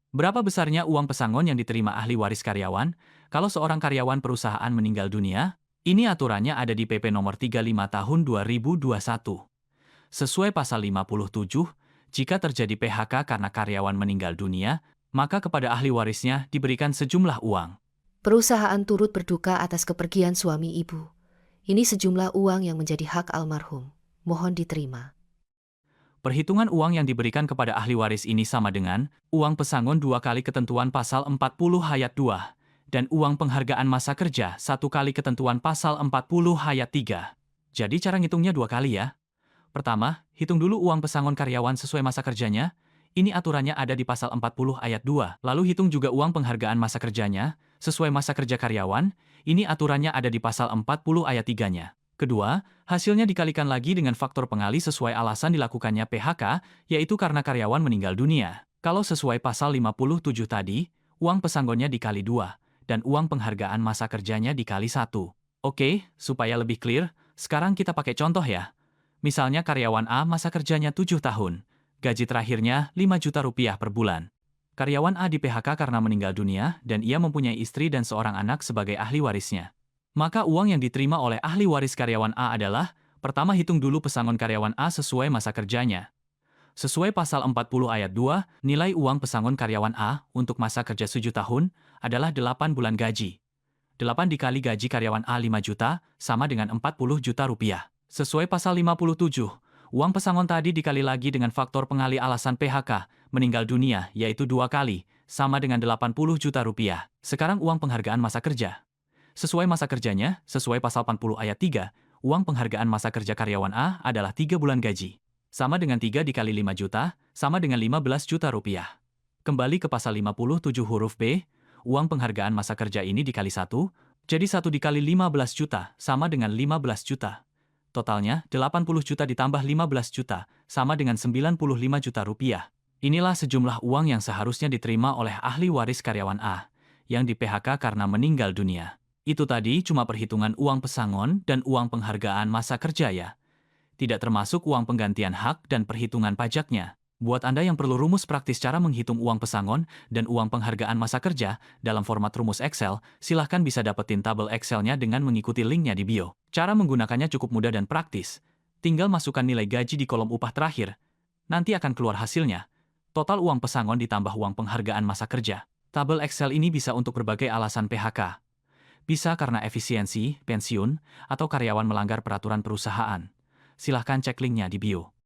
Berapa besarnya uang pesangon yang diterima ahli waris karyawan kalau seorang karyawan perusahaan meninggal dunia? Ini aturannya ada di PP nomor 35 tahun 2021. Sesuai pasal 57, jika terjadi PHK karena karyawan meninggal dunia, maka kepada ahli warisnya diberikan sejumlah uang. Perusahaan turut berduka atas kepergian suami ibu. Ini sejumlah uang yang menjadi hak almarhum. Mohon diterima. Perhitungan uang yang diberikan kepada ahli waris ini sama dengan uang pesangon 2 kali ketentuan pasal 40 ayat 2 dan uang penghargaan masa kerja 1 kali ketentuan pasal 40 ayat 3. Jadi cara ngitungnya 2 kali ya. Pertama, hitung dulu uang pesangon karyawan sesuai masa kerjanya. Ini aturannya ada di pasal 40 ayat 2. Lalu hitung juga uang penghargaan masa kerjanya sesuai masa kerja karyawan. Ini aturannya ada di pasal 40 ayat 3-nya. Kedua, hasilnya dikalikan lagi dengan faktor pengali sesuai alasan dilakukannya PHK, yaitu karena karyawan meninggal dunia. Kalau sesuai pasal 57 tadi, uang pesangonnya dikali 2, dan uang penghargaan masa kerjanya dikali 1. Oke, supaya lebih clear, sekarang kita pakai contoh ya. Misalnya karyawan A masa kerjanya 7 tahun, gaji terakhirnya 5 juta rupiah per bulan. Karyawan A di PHK karena meninggal dunia, dan ia mempunyai istri dan seorang anak sebagai ahli warisnya. Maka uang yang diterima oleh ahli waris karyawan A adalah, pertama hitung dulu pesangon karyawan A sesuai masa kerjanya. Sesuai pasal 40 ayat 2, nilai uang pesangon karyawan A untuk masa kerja 7 tahun adalah 8 bulan gaji. 8 dikali gaji karyawan A 5 juta, sama dengan 40 juta rupiah. Sesuai pasal 57, uang pesangon tadi dikali lagi dengan faktor pengali alasan PHK, meninggal dunia, yaitu 2 kali, sama dengan 80 juta rupiah. Sekarang uang penghargaan masa kerja. Sesuai masa kerjanya, sesuai pasal 80 ayat 3, uang penghargaan masa kerja karyawan A adalah 3 bulan gaji. Sama dengan 3 dikali 5 juta, sama dengan 15 juta rupiah. Kembali ke pasal 57 huruf B, uang penghargaan masa kerja ini dikali 1, jadi 1 dikali 15 juta, sama dengan 15 juta. Totalnya, 80 juta ditambah 15 juta, sama dengan 95 juta rupiah. Inilah sejumlah uang yang seharusnya diterima oleh ahli waris karyawan A, yang di PHK karena meninggal dunia. Itu tadi cuma perhitungan uang pesangon dan uang penghargaan masa kerja ya. Tidak termasuk uang penggantian hak dan perhitungan pajaknya. Buat Anda yang perlu rumus praktis cara menghitung uang pesangon dan uang penghargaan masa kerja dalam format rumus Excel, silahkan bisa dapetin tabel Excel-nya dengan mengikuti linknya di bio. Cara menggunakannya cukup mudah dan praktis. Tinggal masukkan nilai gaji di kolom upah terakhir. Nanti akan keluar hasilnya. Total uang pesangon ditambah uang penghargaan masa kerja. Tabel Excel ini bisa untuk berbagai alasan PHK. Bisa karena efisiensi, pensiun, atau karyawan melanggar peraturan perusahaan. Silahkan cek linknya di bio.